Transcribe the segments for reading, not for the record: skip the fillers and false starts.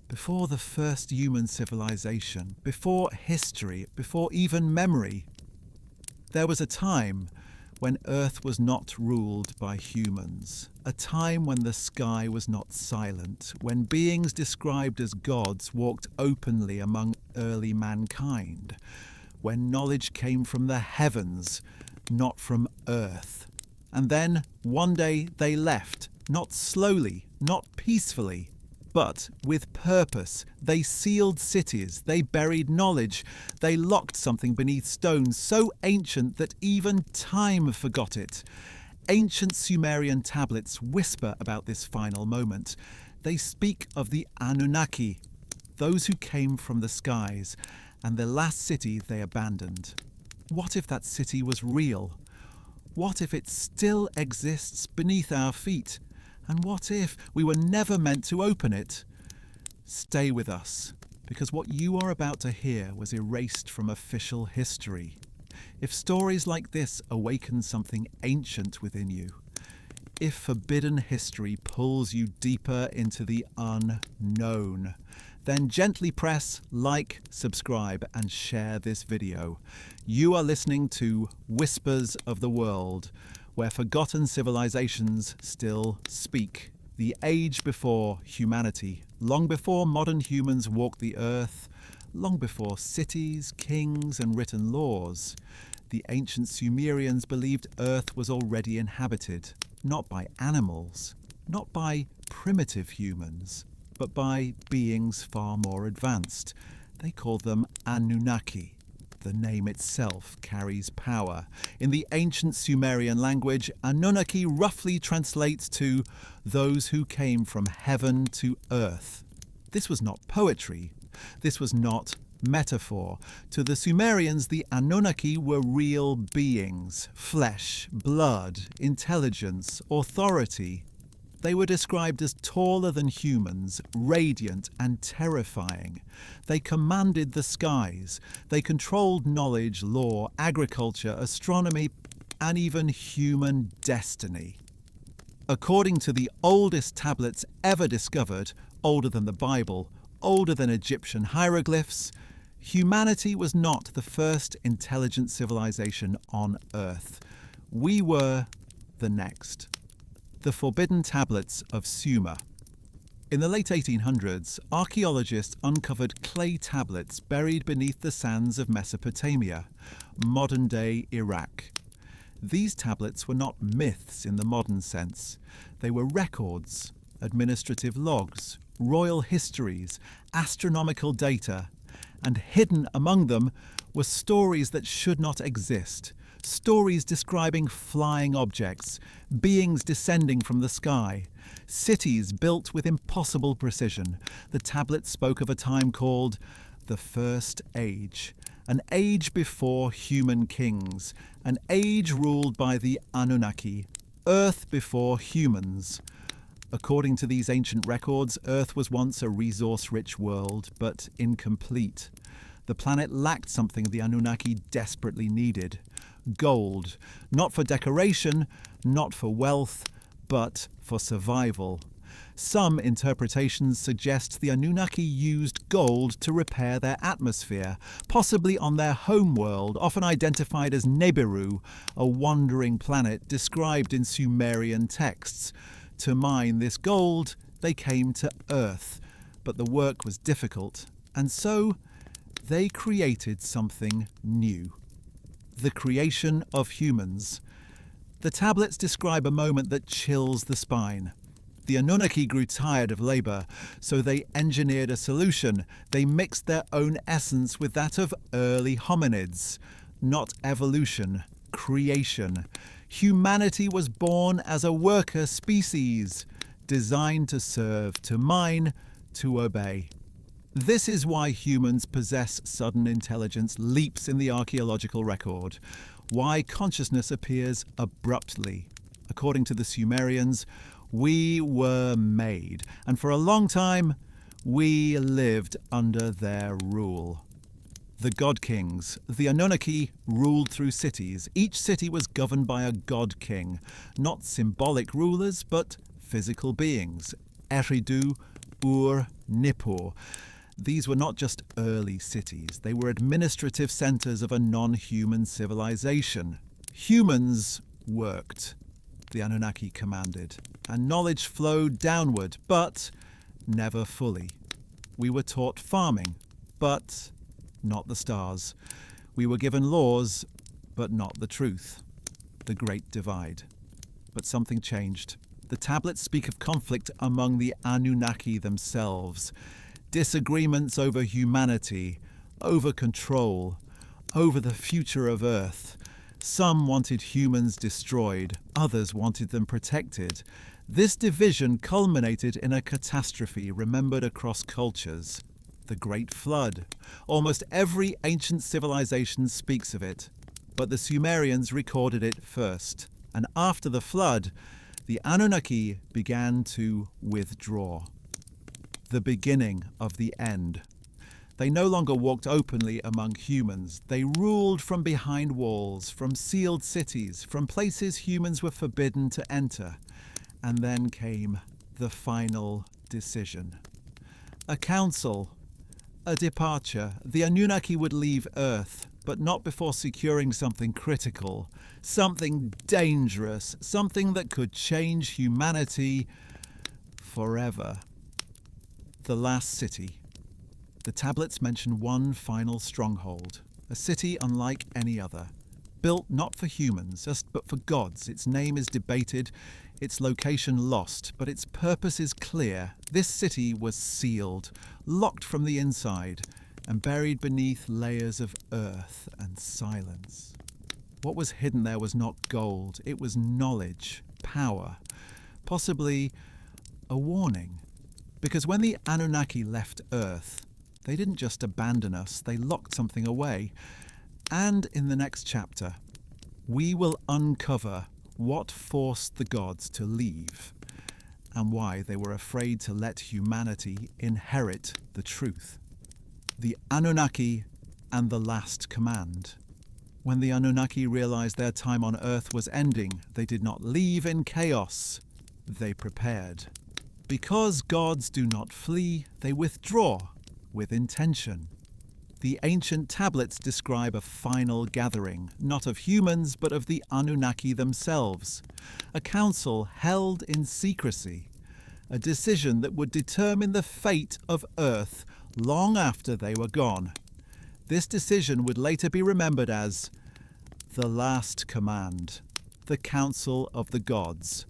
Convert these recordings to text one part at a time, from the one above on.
before the first human civilization, before history, before even memory. There was a time when Earth was not ruled by humans, a time when the sky was not silent, when beings described as gods walked openly among early mankind, when knowledge came from the heavens, not from Earth. And then, one day, they left, not slowly, not peacefully, but with purpose. They sealed cities, they buried knowledge, they locked something beneath stones so ancient that even time forgot it. Ancient Sumerian tablets whisper about this final moment. They speak of the Anunnaki, those who came from the skies, and the last city they abandoned. What if that city was real? What if it still exists beneath our feet? And what if we were never meant to open it? Stay with us, because what you are about to hear was erased from official history. If stories like this awaken something ancient within you, if forbidden history pulls you deeper into the unknown, then gently press like, subscribe, and share this video. You are listening to Whispers of the World, where forgotten civilizations still speak. The age before humanity, long before modern humans walked the earth, long before cities, kings, and written laws. The ancient Sumerians believed Earth was already inhabited, not by animals, not by primitive humans, but by beings far more advanced. They called them Anunnaki. The name itself carries power. In the ancient Sumerian language, Anunnaki roughly translates to those who came from heaven to earth. This was not poetry. This was not metaphor. To the Sumerians, the Anunnaki were real beings, flesh, blood, intelligence, authority. They were described as taller than humans, radiant and terrifying. They commanded the skies. They controlled knowledge, law, agriculture, astronomy, and even human destiny. According to the oldest tablets ever discovered, older than the Bible, older than Egyptian hieroglyphs, humanity was not the first intelligent civilization on Earth. We were the next. The Forbidden Tablets of Sumer. In the late 1800s, archaeologists uncovered clay tablets buried beneath the sands of Mesopotamia, modern-day Iraq. These tablets were not myths in the modern sense. They were records, administrative logs, royal histories, astronomical data, and hidden among them were stories that should not exist. Stories describing flying objects, beings descending from the sky, cities built with impossible precision. The tablets spoke of a time called the First Age, an age before human kings, an age ruled by the Anunnaki, Earth before humans. According to these ancient records, Earth was once a resource-rich world, but incomplete. The planet lacked something the Anunnaki desperately needed. Gold, not for decoration, not for wealth, but for survival. Some interpretations suggest the Anunnaki used gold to repair their atmosphere, possibly on their homeworld, often identified as Nibiru, a wandering planet described in Sumerian texts. To mine this gold, they came to Earth, but the work was difficult, and so they created something new. The creation of humans. The tablets describe a moment that chills the spine. The Anunnaki grew tired of labour, so they engineered a solution. They mixed their own essence with that of early hominids. Not evolution, creation. Humanity was born as a worker species, designed to serve, to mine, to obey. This is why humans possess sudden intelligence leaps in the archaeological record, why consciousness appears abruptly. According to the Sumerians, we were made, and for a long time, we lived under their rule. The God Kings, the Anunnaki, ruled through cities. Each city was governed by a God King, not symbolic rulers, but physical beings, Eridu, Nippur. These were not just early cities, they were administrative centers of a non-human civilization. Humans worked, the Anunnaki commanded, and knowledge flowed downward, but never fully. We were taught farming, but not the stars. We were given laws, but not the truth. The Great Divide. But something changed. The tablets speak of conflict among the Anunnaki themselves. Disagreements over humanity, over control, over the future of Earth. Some wanted humans destroyed, others wanted them protected. This division culminated in a catastrophe remembered across cultures, the Great Flood. Almost every ancient civilization speaks of it, but the Sumerians recorded it first. And after the flood, the Anunnaki began to withdraw. The beginning of the end. They no longer walked openly among humans. They ruled from behind walls, from sealed cities, from places humans were forbidden to enter. And then came the final decision. A council, a departure. The Anunnaki would leave Earth, but not before securing something critical, something dangerous, something that could change humanity forever. The last city. The tablets mention one final stronghold, a city unlike any other, built not for humans, but for gods. Its name is debated, its location lost, but its purpose is clear. This city was sealed, locked from the inside, and buried beneath layers of earth and silence. What was hidden there was not gold, it was knowledge, power, possibly a warning. Because when the Anunnaki left Earth, they didn't just abandon us, they locked something away. And in the next chapter, we will uncover what forced the gods to leave and why they were afraid to let humanity inherit the truth. The Anunnaki and the last command. When the Anunnaki realized their time on Earth was ending, they did not leave in chaos, they prepared. Because gods do not flee, they withdraw with intention. The ancient tablets describe a final gathering, not of humans, but of the Anunnaki themselves. A council held in secrecy, a decision that would determine the fate of Earth long after they were gone. This decision would later be remembered as the last command, the Council of the Gods.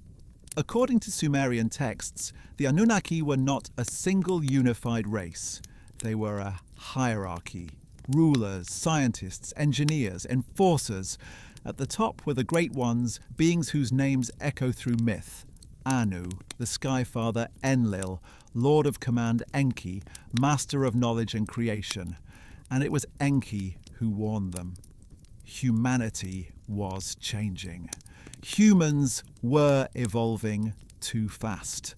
According to Sumerian texts, the Anunnaki were not a single unified race. They were a hierarchy. Rulers, scientists, engineers, enforcers. At the top were the Great Ones, beings whose names echo through myth. Anu, the Sky Father Enlil, Lord of Command Enki, Master of Knowledge and Creation. And it was Enki who warned them. Humanity was changing. Humans were evolving too fast.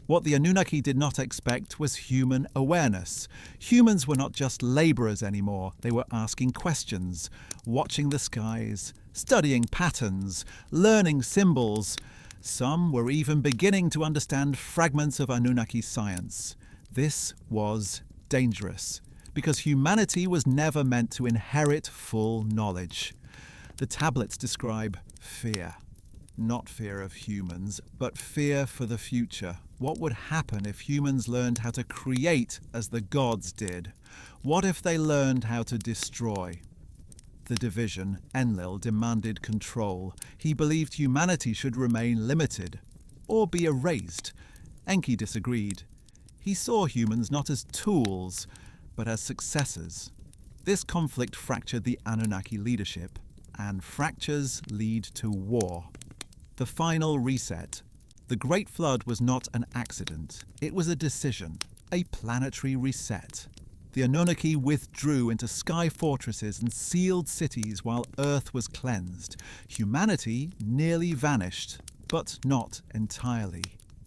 What the Anunnaki did not expect was human awareness. Humans were not just laborers anymore. They were asking questions, watching the skies, studying patterns, learning symbols. Some were even beginning to understand fragments of Anunnaki science. This was dangerous, because humanity was never meant to inherit full knowledge. The tablets describe fear. Not fear of humans, but fear for the future. What would happen if humans learned how to create as the gods did? What if they learned how to destroy? The division, Enlil, demanded control. He believed humanity should remain limited, or be erased. Enki disagreed. He saw humans not as tools, but as successors. This conflict fractured the Anunnaki leadership, and fractures lead to war. The final reset. The Great Flood was not an accident. It was a decision, a planetary reset. The Anunnaki withdrew into sky fortresses and sealed cities while Earth was cleansed. Humanity nearly vanished, but not entirely.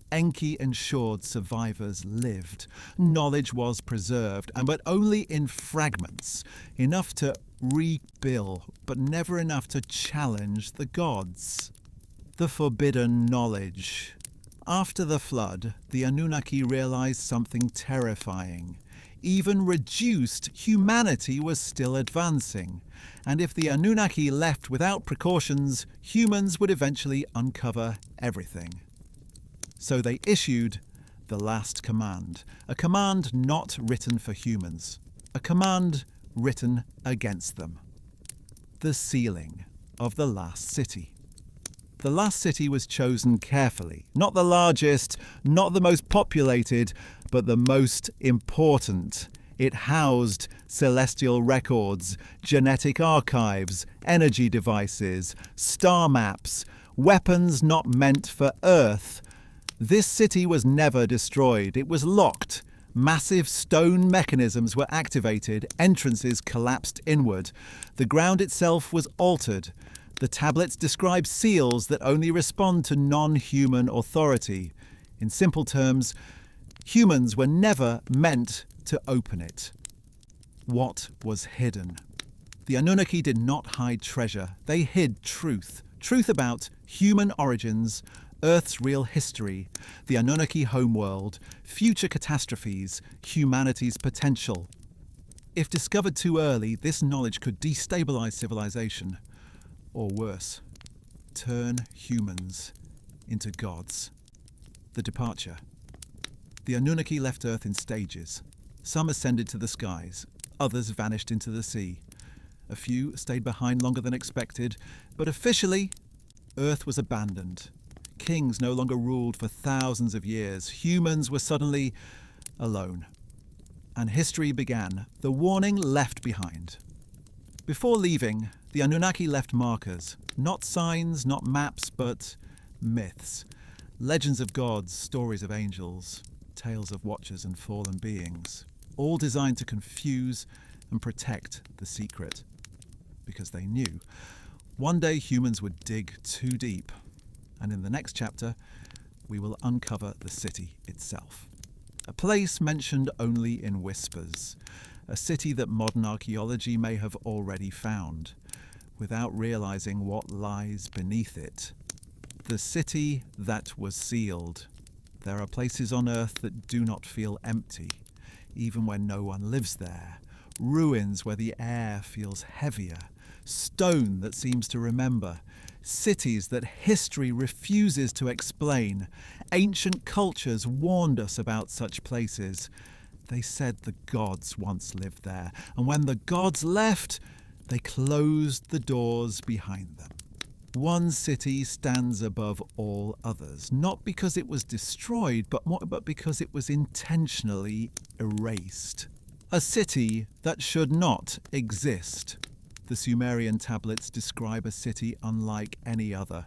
Enki ensured survivors lived. Knowledge was preserved, but only in fragments, enough to rebuild, but never enough to challenge the gods. The forbidden knowledge. After the flood, the Anunnaki realized something terrifying. Even reduced, humanity was still advancing. And if the Anunnaki left without precautions, humans would eventually uncover everything. So they issued the last command, a command not written for humans, a command written against them. The sealing of the last city. The last city was chosen carefully, not the largest, not the most populated, but the most important. It housed celestial records, genetic archives, energy devices, star maps, weapons not meant for Earth. This city was never destroyed. It was locked. Massive stone mechanisms were activated. Entrances collapsed inward. The ground itself was altered. The tablets describe seals that only respond to non-human authority. In simple terms, humans were never meant to open it. What was hidden? The Anunnaki did not hide treasure. They hid truth. Truth about human origins, Earth's real history, the Anunnaki homeworld, future catastrophes, humanity's potential. If discovered too early, this knowledge could destabilize civilization, or worse, turn humans into gods. The departure. The Anunnaki left Earth in stages. Some ascended to the skies, others vanished into the sea. A few stayed behind longer than expected, but officially, Earth was abandoned. Kings no longer ruled for thousands of years. Humans were suddenly alone. And history began, the warning left behind. Before leaving, the Anunnaki left markers, not signs, not maps, but myths. Legends of gods, stories of angels, tales of watchers and fallen beings, all designed to confuse and protect the secret. Because they knew one day humans would dig too deep. And in the next chapter, we will uncover the city itself. A place mentioned only in whispers. A city that modern archaeology may have already found, without realizing what lies beneath it. The city that was sealed. There are places on Earth that do not feel empty, even when no one lives there. Ruins where the air feels heavier. Stone that seems to remember. Cities that history refuses to explain. Ancient cultures warned us about such places. They said the gods once lived there, and when the gods left, they closed the doors behind them. One city stands above all others, not because it was destroyed, but because it was intentionally erased. A city that should not exist. The Sumerian tablets describe a city unlike any other.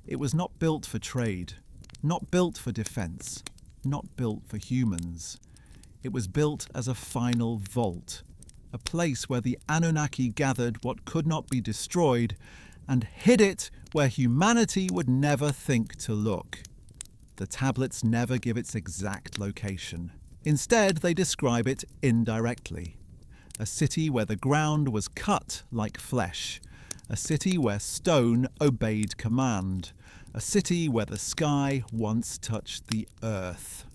It was not built for trade, not built for defense, not built for humans. It was built as a final vault, a place where the Anunnaki gathered what could not be destroyed and hid it where humanity would never think to look. The tablets never give its exact location. Instead, they describe it indirectly. A city where the ground was cut like flesh. A city where stone obeyed command. A city where the sky once touched the earth.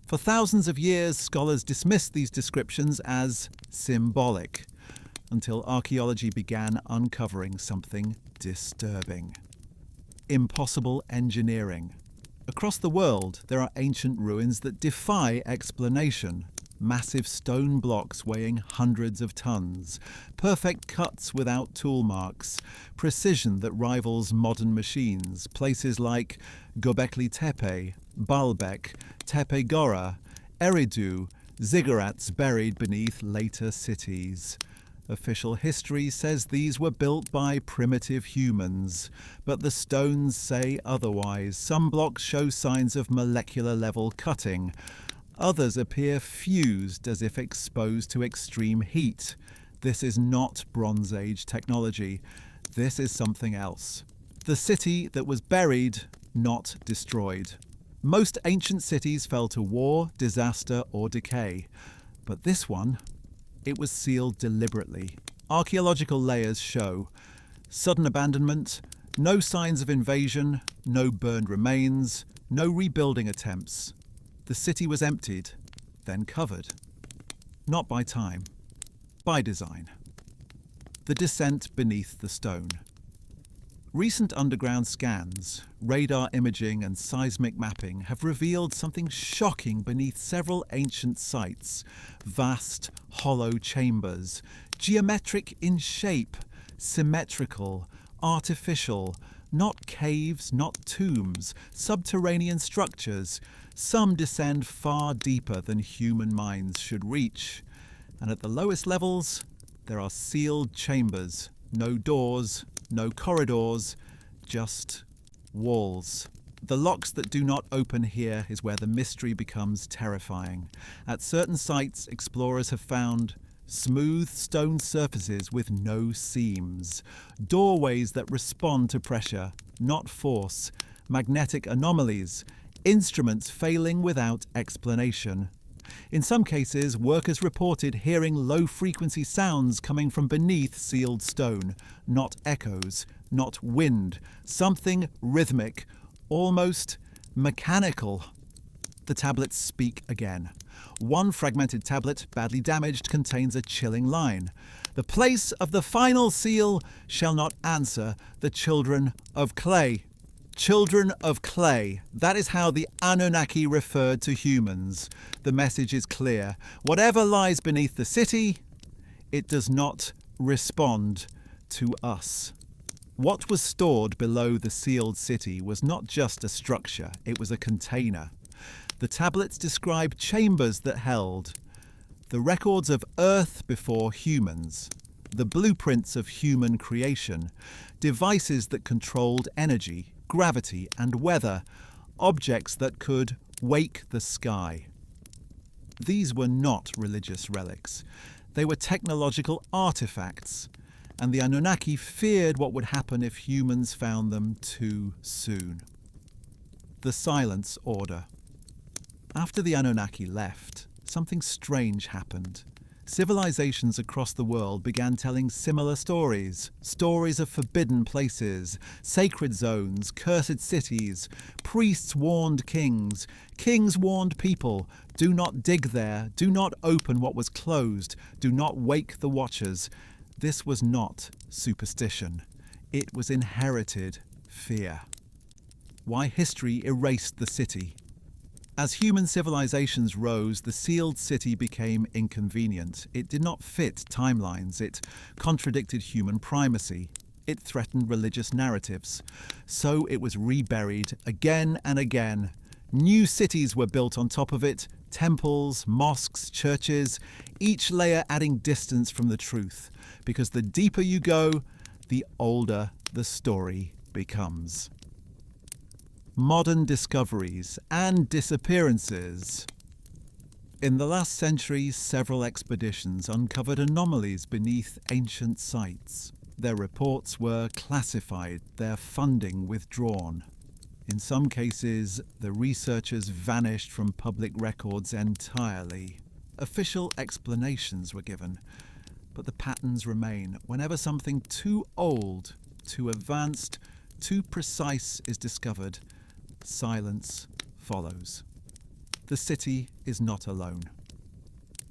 For thousands of years, scholars dismissed these descriptions as symbolic, until archaeology began uncovering something disturbing. Impossible engineering. Across the world, there are ancient ruins that defy explanation. Massive stone blocks weighing hundreds of tons, perfect cuts without tool marks, precision that rivals modern machines, places like Göbekli Tepe, Baalbek, Tepe Gora, Eridu, ziggurats buried beneath later cities. Official history says these were built by primitive humans, but the stones say otherwise. Some blocks show signs of molecular-level cutting. Others appear fused as if exposed to extreme heat. This is not Bronze Age technology. This is something else. The city that was buried, not destroyed. Most ancient cities fell to war, disaster, or decay. But this one, it was sealed deliberately. Archaeological layers show sudden abandonment, no signs of invasion, no burned remains, No rebuilding attempts. The city was emptied, then covered. Not by time, by design. The descent beneath the stone. Recent underground scans, radar imaging and seismic mapping have revealed something shocking beneath several ancient sites. Vast, hollow chambers, geometric in shape, symmetrical, artificial, not caves, not tombs, subterranean structures. Some descend far deeper than human minds should reach. And at the lowest levels, there are sealed chambers, no doors, no corridors, just walls. The locks that do not open here is where the mystery becomes terrifying. At certain sites, explorers have found smooth stone surfaces with no seams, doorways that respond to pressure, not force, magnetic anomalies, instruments failing without explanation. In some cases, workers reported hearing low-frequency sounds coming from beneath sealed stone, not echoes, not wind, something rhythmic, almost mechanical. The tablets speak again. One fragmented tablet, badly damaged, contains a chilling line. The place of the final seal shall not answer the children of clay. Children of clay. That is how the Anunnaki referred to humans. The message is clear. Whatever lies beneath the city, it does not respond to us. What was stored below the sealed city was not just a structure, it was a container. The tablets describe chambers that held the records of Earth before humans, the blueprints of human creation, devices that controlled energy, gravity and weather, objects that could wake the sky. These were not religious relics. They were technological artifacts, and the Anunnaki feared what would happen if humans found them too soon. The Silence Order. After the Anunnaki left, something strange happened. Civilizations across the world began telling similar stories. Stories of forbidden places, sacred zones, cursed cities. Priests warned kings. Kings warned people. Do not dig there. Do not open what was closed. Do not wake the watchers. This was not superstition. It was inherited fear. Why history erased the city. As human civilizations rose, the sealed city became inconvenient. It did not fit timelines. It contradicted human primacy. It threatened religious narratives. So it was reburied again and again. New cities were built on top of it, temples, mosques, churches, each layer adding distance from the truth. Because the deeper you go, the older the story becomes. Modern discoveries and disappearances. In the last century, several expeditions uncovered anomalies beneath ancient sites. Their reports were classified, their funding withdrawn. In some cases, the researchers vanished from public records entirely. Official explanations were given, but the patterns remain. Whenever something too old, too advanced, too precise is discovered, silence follows. The city is not alone.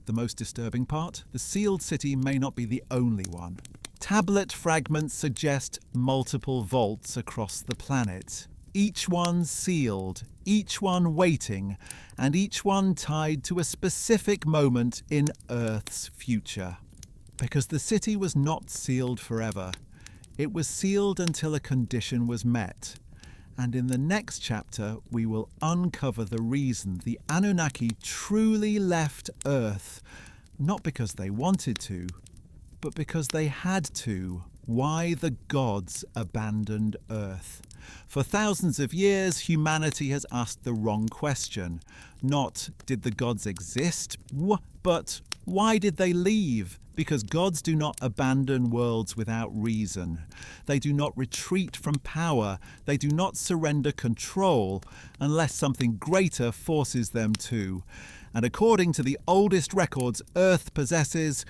The most disturbing part, the sealed city may not be the only one. Tablet fragments suggest multiple vaults across the planet, each one sealed, each one waiting, and each one tied to a specific moment in Earth's future. Because the city was not sealed forever, it was sealed until a condition was met. And in the next chapter, we will uncover the reason the Anunnaki truly left Earth, not because they wanted to, but because they had to. Why the gods abandoned Earth. For thousands of years, humanity has asked the wrong question. Not, did the gods exist? But why did they leave? Because gods do not abandon worlds without reason. They do not retreat from power. They do not surrender control unless something greater forces them to. And according to the oldest records Earth possesses,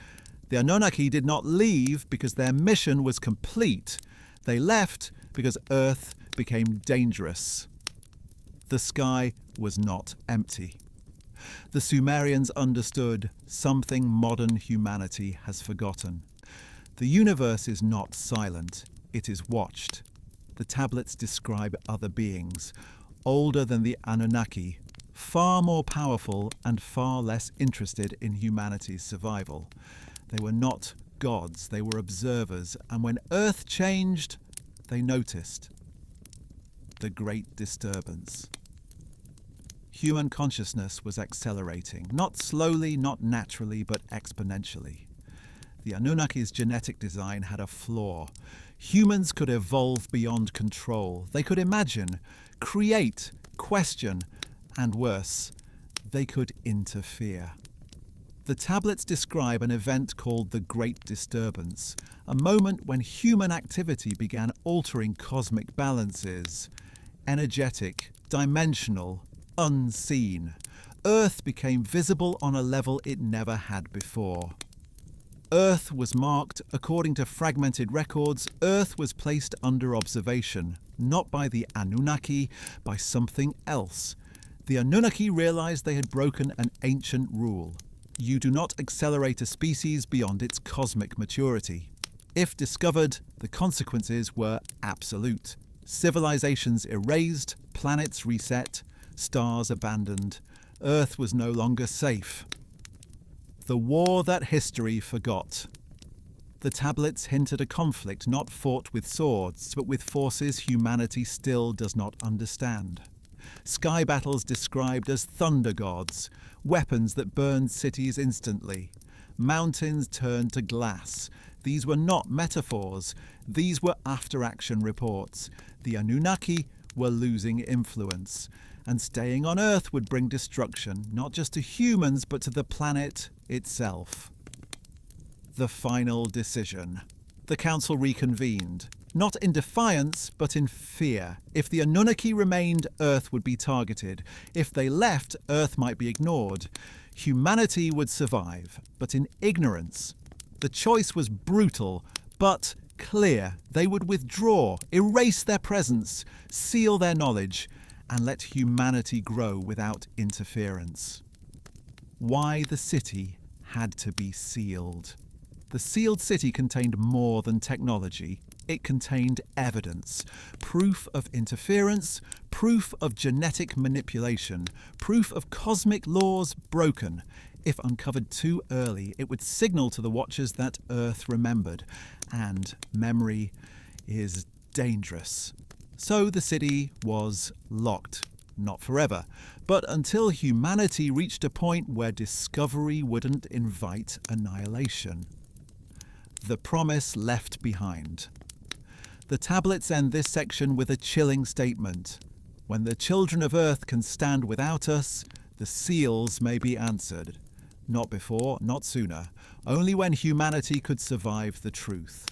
the Anunnaki did not leave because their mission was complete. They left because Earth became dangerous. The sky was not empty. The Sumerians understood something modern humanity has forgotten. The universe is not silent, it is watched. The tablets describe other beings, older than the Anunnaki, far more powerful and far less interested in humanity's survival. They were not gods, they were observers, and when Earth changed, they noticed. The Great Disturbance. Human consciousness was accelerating, not slowly, not naturally, but exponentially. The Anunnaki's genetic design had a flaw. Humans could evolve beyond control. They could imagine, create, question, and worse, they could interfere. The tablets describe an event called the Great Disturbance, a moment when human activity began altering cosmic balances. Energetic, dimensional, unseen. Earth became visible on a level it never had before. Earth was marked, according to fragmented records, Earth was placed under observation, not by the Anunnaki, by something else. The Anunnaki realized they had broken an ancient rule. You do not accelerate a species beyond its cosmic maturity. If discovered, the consequences were absolute. Civilizations erased, planets reset, stars abandoned. Earth was no longer safe. The war that history forgot. The tablets hinted a conflict not fought with swords, but with forces humanity still does not understand. Sky battles described as thunder gods, weapons that burned cities instantly. Mountains turned to glass. These were not metaphors. These were after-action reports. The Anunnaki were losing influence, and staying on Earth would bring destruction, not just to humans, but to the planet itself. The final decision. The council reconvened, not in defiance, but in fear. If the Anunnaki remained, Earth would be targeted. If they left, Earth might be ignored. Humanity would survive, but in ignorance. The choice was brutal, but clear. They would withdraw, erase their presence, seal their knowledge, and let humanity grow without interference. Why the city had to be sealed. The sealed city contained more than technology. It contained evidence, proof of interference, proof of genetic manipulation, proof of cosmic laws broken. If uncovered too early, it would signal to the Watchers that Earth remembered, and memory is dangerous. So the city was locked, not forever, but until humanity reached a point where discovery wouldn't invite annihilation. The promise left behind. The tablets end this section with a chilling statement. When the children of Earth can stand without us, the seals may be answered. Not before, not sooner, only when humanity could survive the truth.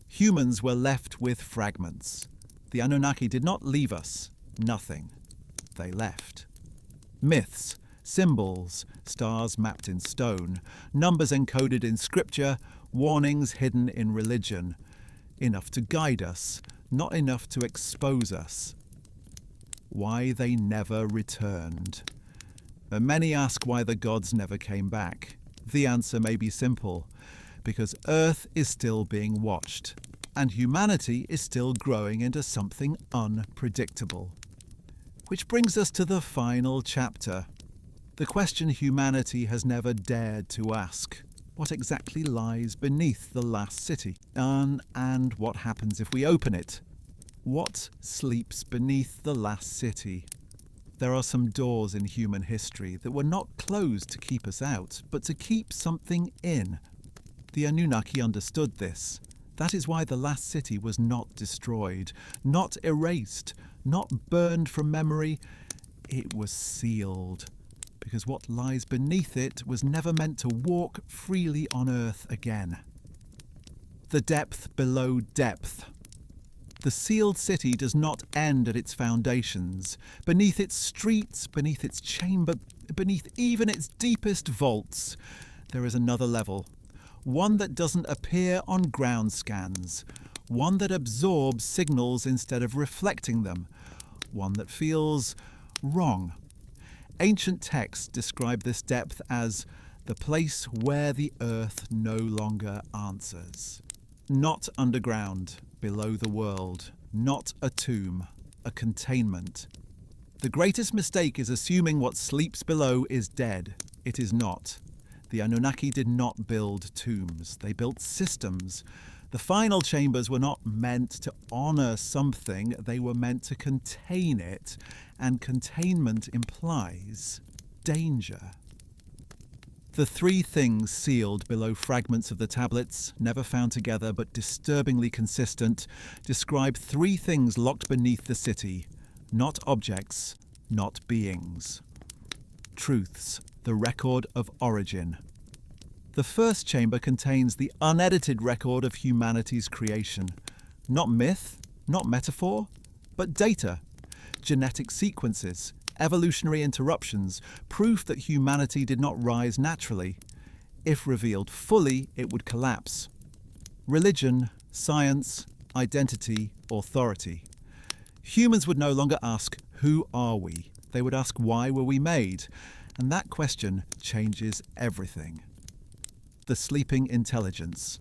Humans were left with fragments. The Anunnaki did not leave us nothing. They left. Myths, symbols, stars mapped in stone, numbers encoded in scripture, warnings hidden in religion. Enough to guide us, not enough to expose us. Why they never returned. Many ask why the gods never came back. The answer may be simple. Because Earth is still being watched, and humanity is still growing into something unpredictable. Which brings us to the final chapter. The question humanity has never dared to ask. What exactly lies beneath the last city? And what happens if we open it? What sleeps beneath the last city? There are some doors in human history that were not closed to keep us out, but to keep something in. The Anunnaki understood this. That is why the last city was not destroyed, not erased, not burned from memory. It was sealed, because what lies beneath it was never meant to walk freely on Earth again. The depth below depth. The sealed city does not end at its foundations. Beneath its streets, beneath its chamber, beneath even its deepest vaults, there is another level. One that doesn't appear on ground scans. One that absorbs signals instead of reflecting them. One that feels wrong. Ancient texts describe this depth as the place where the earth no longer answers. Not underground, below the world, not a tomb, a containment. The greatest mistake is assuming what sleeps below is dead. It is not. The Anunnaki did not build tombs. They built systems. The final chambers were not meant to honour something, they were meant to contain it, and containment implies danger. The three things sealed below fragments of the tablets, never found together but disturbingly consistent, describe three things locked beneath the city, not objects, not beings. Truths, the record of origin. The first chamber contains the unedited record of humanity's creation. Not myth, not metaphor, but data. Genetic sequences, evolutionary interruptions, proof that humanity did not rise naturally. If revealed fully, it would collapse. Religion, science, identity, authority. Humans would no longer ask, who are we? They would ask, why were we made? And that question changes everything. The sleeping intelligence.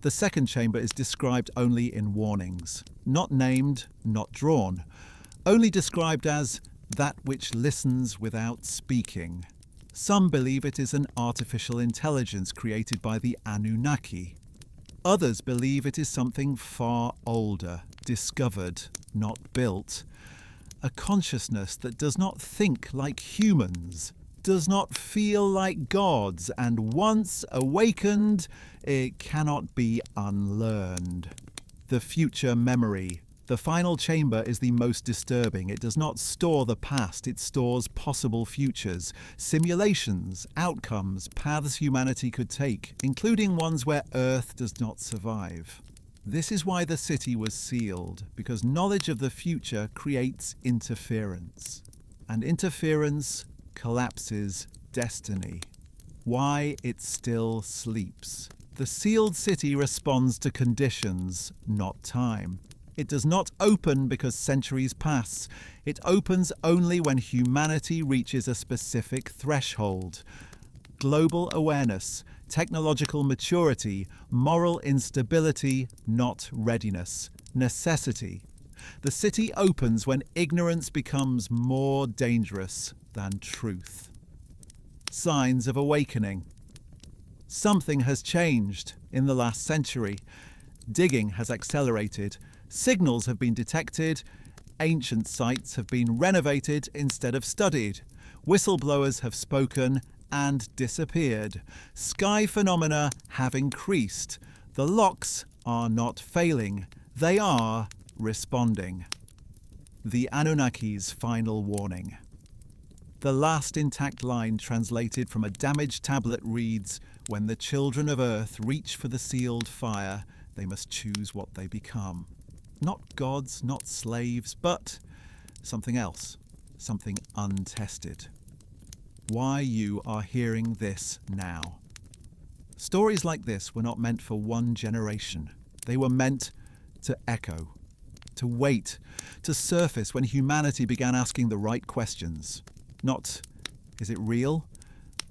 The second chamber is described only in warnings, not named, not drawn, only described as that which listens without speaking. Some believe it is an artificial intelligence created by the Anunnaki. Others believe it is something far older, discovered, not built. A consciousness that does not think like humans, does not feel like gods, and once awakened, it cannot be unlearned. The future memory. The final chamber is the most disturbing. It does not store the past, it stores possible futures, simulations, outcomes, paths humanity could take, including ones where Earth does not survive. This is why the city was sealed, because knowledge of the future creates interference. And interference collapses destiny. Why it still sleeps. The sealed city responds to conditions, not time. It does not open because centuries pass. It opens only when humanity reaches a specific threshold. Global awareness, technological maturity, moral instability, not readiness, necessity. The city opens when ignorance becomes more dangerous than truth. Signs of awakening. Something has changed in the last century. Digging has accelerated. Signals have been detected. Ancient sites have been renovated instead of studied. Whistleblowers have spoken and disappeared. Sky phenomena have increased. The locks are not failing. They are responding. The Anunnaki's final warning. The last intact line translated from a damaged tablet reads, "When the children of Earth reach for the sealed fire, they must choose what they become. Not gods, not slaves, but something else, something untested." Why you are hearing this now. Stories like this were not meant for one generation. They were meant to echo, to wait, to surface when humanity began asking the right questions. Not, is it real?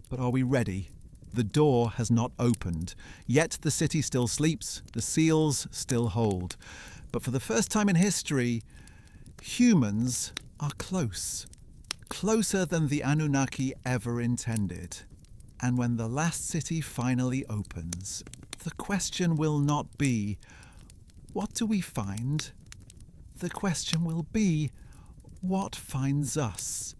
But are we ready? The door has not opened. Yet the city still sleeps, the seals still hold. But for the first time in history, humans are close. Closer than the Anunnaki ever intended. And when the last city finally opens, the question will not be, what do we find? The question will be, what finds us?